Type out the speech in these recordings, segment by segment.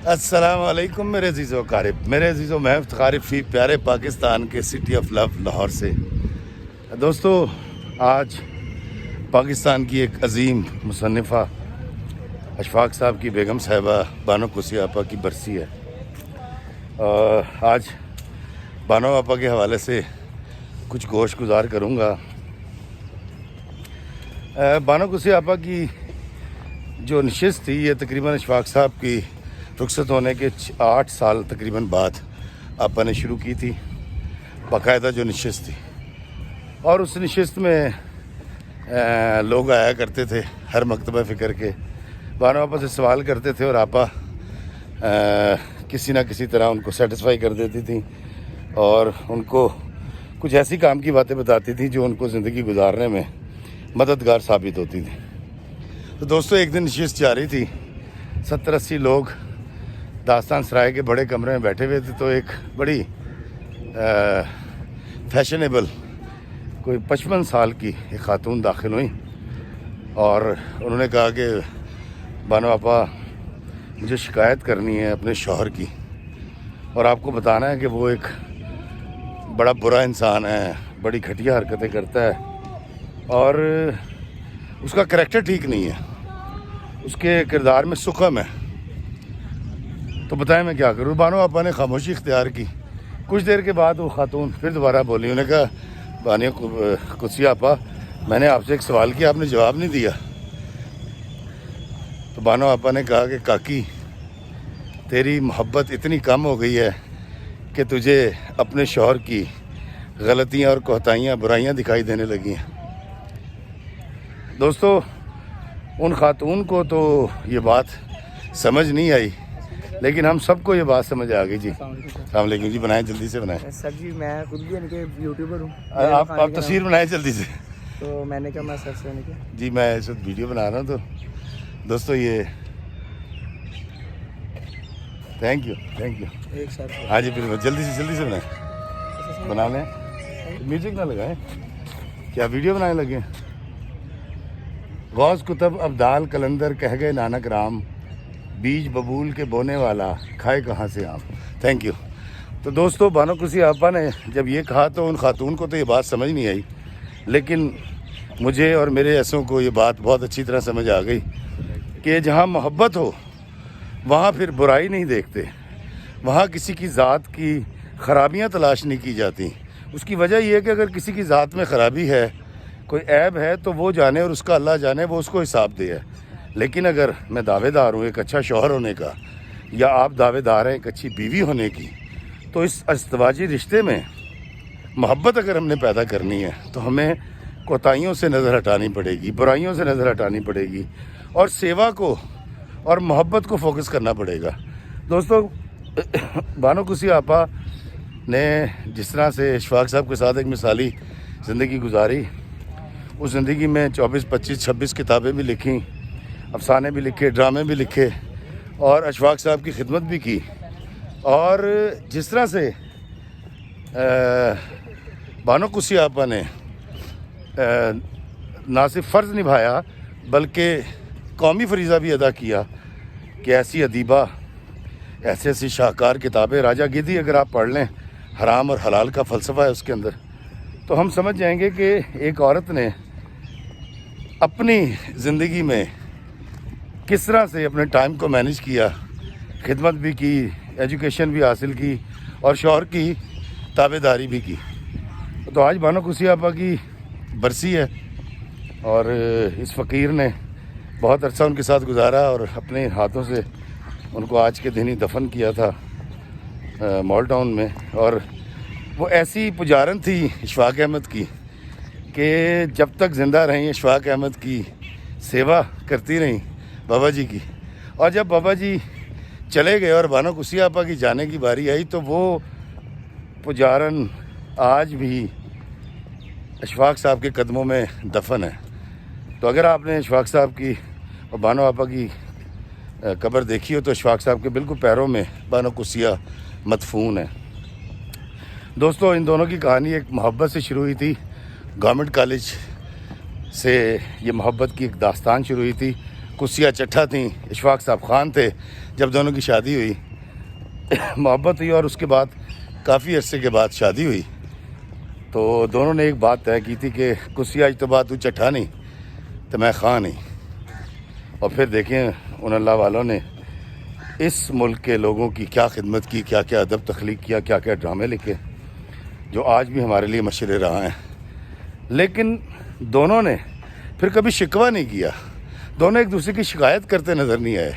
السلام علیکم میرے عزیز و اقارب، میرے عزیز و محب اقارب فی پیارے پاکستان کے سٹی آف لو لاہور سے۔ دوستو، آج پاکستان کی ایک عظیم مصنفہ اشفاق صاحب کی بیگم صاحبہ بانو قدسی آپا کی برسی ہے۔ آج بانو آپا کے حوالے سے کچھ گوش گزار کروں گا۔ بانو قدسی آپا کی جو نشست تھی یہ تقریباً اشفاق صاحب کی رخصت ہونے کے 8 سال تقریباً بعد آپا نے شروع کی تھی، باقاعدہ جو نشست تھی، اور اس نشست میں لوگ آیا کرتے تھے ہر مکتبہ فکر کے، بانو آپا سے سوال کرتے تھے اور آپا کسی نہ کسی طرح ان کو سیٹسفائی کر دیتی تھیں اور ان کو کچھ ایسی کام کی باتیں بتاتی تھیں جو ان کو زندگی گزارنے میں مددگار ثابت ہوتی تھی۔ تو دوستو، ایک دن نشست جاری تھی، 70-80 لوگ داستان سرائے کے بڑے کمرے میں بیٹھے ہوئے تھے، تو ایک بڑی فیشنیبل کوئی 55 سال کی ایک خاتون داخل ہوئی اور انہوں نے کہا کہ بانو آپا، مجھے شکایت کرنی ہے اپنے شوہر کی، اور آپ کو بتانا ہے کہ وہ ایک بڑا برا انسان ہے، بڑی گھٹیا حرکتیں کرتا ہے اور اس کا کریکٹر ٹھیک نہیں ہے، اس کے کردار میں سکم ہے۔ تو بتائیں میں کیا کروں؟ بانو آپا نے خاموشی اختیار کی۔ کچھ دیر کے بعد وہ خاتون پھر دوبارہ بولی، انہوں نے کہا، بانو قدسی آپا، میں نے آپ سے ایک سوال کیا، آپ نے جواب نہیں دیا۔ تو بانو آپا نے کہا کہ کاکی، تیری محبت اتنی کم ہو گئی ہے کہ تجھے اپنے شوہر کی غلطیاں اور کوتاہیاں، برائیاں دکھائی دینے لگی ہیں۔ دوستو، ان خاتون کو تو یہ بات سمجھ نہیں آئی، لیکن ہم سب کو یہ بات سمجھ آ گئی۔ جی السلام علیکم جی، بنائیں جلدی سے بنائیں سر جی، میں خود بھی ان کے یوٹیوبر ہوں۔ آپ تصویر بنائیں جلدی سے۔ تو میں نے کہا میں سر سے کیا جی، میں اس وقت ویڈیو بنا رہا ہوں، تو دوستو یہ تھینک یو ایک ساتھ ہاں جی، بالکل جلدی سے بنائیں، بنا لیں، میوزک نہ لگائیں، کیا ویڈیو بنانے لگے؟ غوث کتب ابدال قلندر کہہ گئے نانک رام، بیج ببول کے بونے والا کھائے کہاں سے آم۔ Thank you. تو دوستو، بانو قدسی آپا نے جب یہ کہا تو ان خاتون کو تو یہ بات سمجھ نہیں آئی، لیکن مجھے اور میرے ایسوں کو یہ بات بہت اچھی طرح سمجھ آ گئی کہ جہاں محبت ہو وہاں پھر برائی نہیں دیکھتے، وہاں کسی کی ذات کی خرابیاں تلاش نہیں کی جاتی۔ اس کی وجہ یہ ہے کہ اگر کسی کی ذات میں خرابی ہے، کوئی عیب ہے، تو وہ جانے اور اس کا اللہ جانے، وہ اس کو حساب دے ہے۔ لیکن اگر میں دعوے دار ہوں ایک اچھا شوہر ہونے کا، یا آپ دعوے دار ہیں ایک اچھی بیوی ہونے کی، تو اس ازدواجی رشتے میں محبت اگر ہم نے پیدا کرنی ہے تو ہمیں کوتاہیوں سے نظر ہٹانی پڑے گی، برائیوں سے نظر ہٹانی پڑے گی، اور سیوا کو اور محبت کو فوکس کرنا پڑے گا۔ دوستو، بانو قدسی آپا نے جس طرح سے اشفاق صاحب کے ساتھ ایک مثالی زندگی گزاری، اس زندگی میں 24, 25, 26 کتابیں بھی لکھیں، افسانے بھی لکھے، ڈرامے بھی لکھے، اور اشفاق صاحب کی خدمت بھی کی، اور جس طرح سے بانو قدسی آپا نے نہ صرف فرض نبھایا بلکہ قومی فریضہ بھی ادا کیا کہ ایسی ادیبہ، ایسی شاہکار کتابیں، راجہ گدی اگر آپ پڑھ لیں، حرام اور حلال کا فلسفہ ہے اس کے اندر، تو ہم سمجھ جائیں گے کہ ایک عورت نے اپنی زندگی میں کس طرح سے اپنے ٹائم کو مینیج کیا، خدمت بھی کی، ایجوکیشن بھی حاصل کی، اور شوہر کی تابع داری بھی کی۔ تو آج بانو قدسی آپا کی برسی ہے، اور اس فقیر نے بہت عرصہ ان کے ساتھ گزارا اور اپنے ہاتھوں سے ان کو آج کے دن ہی دفن کیا تھا مال ٹاؤن میں۔ اور وہ ایسی پجارن تھی اشفاق احمد کی کہ جب تک زندہ رہیں اشفاق احمد کی سیوا کرتی رہیں بابا جی کی، اور جب بابا جی چلے گئے اور بانو قدسی آپا کی جانے کی باری آئی تو وہ پجارن آج بھی اشفاق صاحب کے قدموں میں دفن ہے۔ تو اگر آپ نے اشفاق صاحب کی اور بانو آپا کی قبر دیکھی ہو تو اشفاق صاحب کے بالکل پیروں میں بانو قدسی مدفون ہے۔ دوستو، ان دونوں کی کہانی ایک محبت سے شروع ہوئی تھی، گورنمنٹ کالج سے یہ محبت کی ایک داستان شروع ہوئی تھی، کسیا چٹھا تھیں، اشفاق صاحب خان تھے. جب دونوں کی شادی ہوئی محبت ہوئی اور اس کے بعد کافی عرصے کے بعد شادی ہوئی تو دونوں نے ایک بات طے کی تھی کہ کسیا اج تو بعد تو چٹھا نہیں تو میں خان نہیں. اور پھر دیکھیں ان اللہ والوں نے اس ملک کے لوگوں کی کیا خدمت کی، کیا کیا ادب تخلیق کیا، کیا کیا ڈرامے لکھے جو آج بھی ہمارے لیے مشعل راہ ہیں. لیکن دونوں نے پھر کبھی شکوہ نہیں کیا، دونوں ایک دوسرے کی شکایت کرتے نظر نہیں آئے.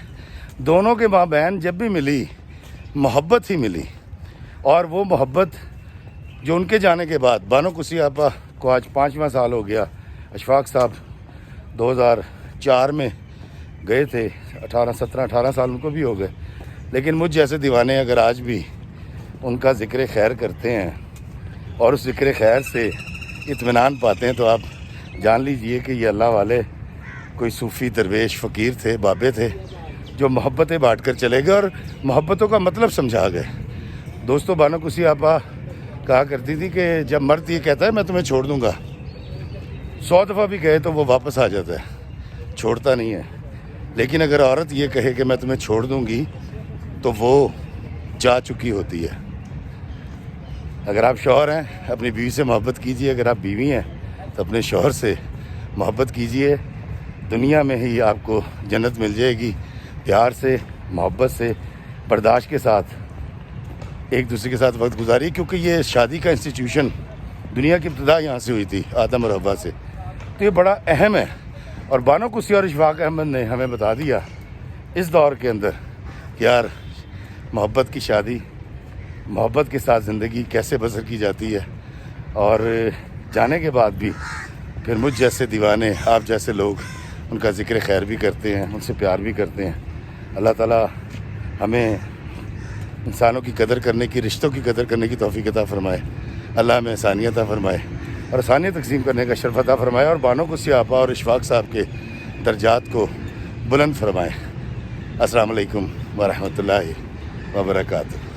دونوں کے ماں بہن جب بھی ملی محبت ہی ملی. اور وہ محبت جو ان کے جانے کے بعد بانو کسی آپا کو آج 5واں سال ہو گیا. اشفاق صاحب 2004 میں گئے تھے، 18 سال ان کو بھی ہو گئے. لیکن مجھ جیسے دیوانے اگر آج بھی ان کا ذکر خیر کرتے ہیں اور اس ذکر خیر سے اطمینان پاتے ہیں تو آپ جان لیجئے کہ یہ اللہ والے کوئی صوفی درویش فقیر تھے، بابے تھے جو محبتیں بانٹ کر چلے گئے اور محبتوں کا مطلب سمجھا گئے. دوستو بانو کسی آپا کہا کرتی تھی کہ جب مرد یہ کہتا ہے میں تمہیں چھوڑ دوں گا 100 دفعہ بھی کہے تو وہ واپس آ جاتا ہے، چھوڑتا نہیں ہے. لیکن اگر عورت یہ کہے کہ میں تمہیں چھوڑ دوں گی تو وہ جا چکی ہوتی ہے. اگر آپ شوہر ہیں اپنی بیوی سے محبت کیجئے، اگر آپ بیوی ہیں تو اپنے شوہر سے محبت کیجئے. دنیا میں ہی آپ کو جنت مل جائے گی. پیار سے، محبت سے، برداشت کے ساتھ ایک دوسرے کے ساتھ وقت گزاری، کیونکہ یہ شادی کا انسٹیٹیوشن دنیا کی ابتدا یہاں سے ہوئی تھی آدم اور حوا سے. تو یہ بڑا اہم ہے اور بانو کسی اور اشفاق احمد نے ہمیں بتا دیا اس دور کے اندر کہ یار محبت کی شادی، محبت کے ساتھ زندگی کیسے بسر کی جاتی ہے. اور جانے کے بعد بھی پھر مجھ جیسے دیوانے، آپ جیسے لوگ ان کا ذکر خیر بھی کرتے ہیں، ان سے پیار بھی کرتے ہیں. اللہ تعالیٰ ہمیں انسانوں کی قدر کرنے کی، رشتوں کی قدر کرنے کی توفیق عطا فرمائے. اللہ ہمیں آسانیت عطا فرمائے اور آسانیت تقسیم کرنے کا شرف عطا فرمائے اور بانو کسی آپا اور اشفاق صاحب کے درجات کو بلند فرمائے. السلام علیکم ورحمۃ اللہ وبرکاتہ.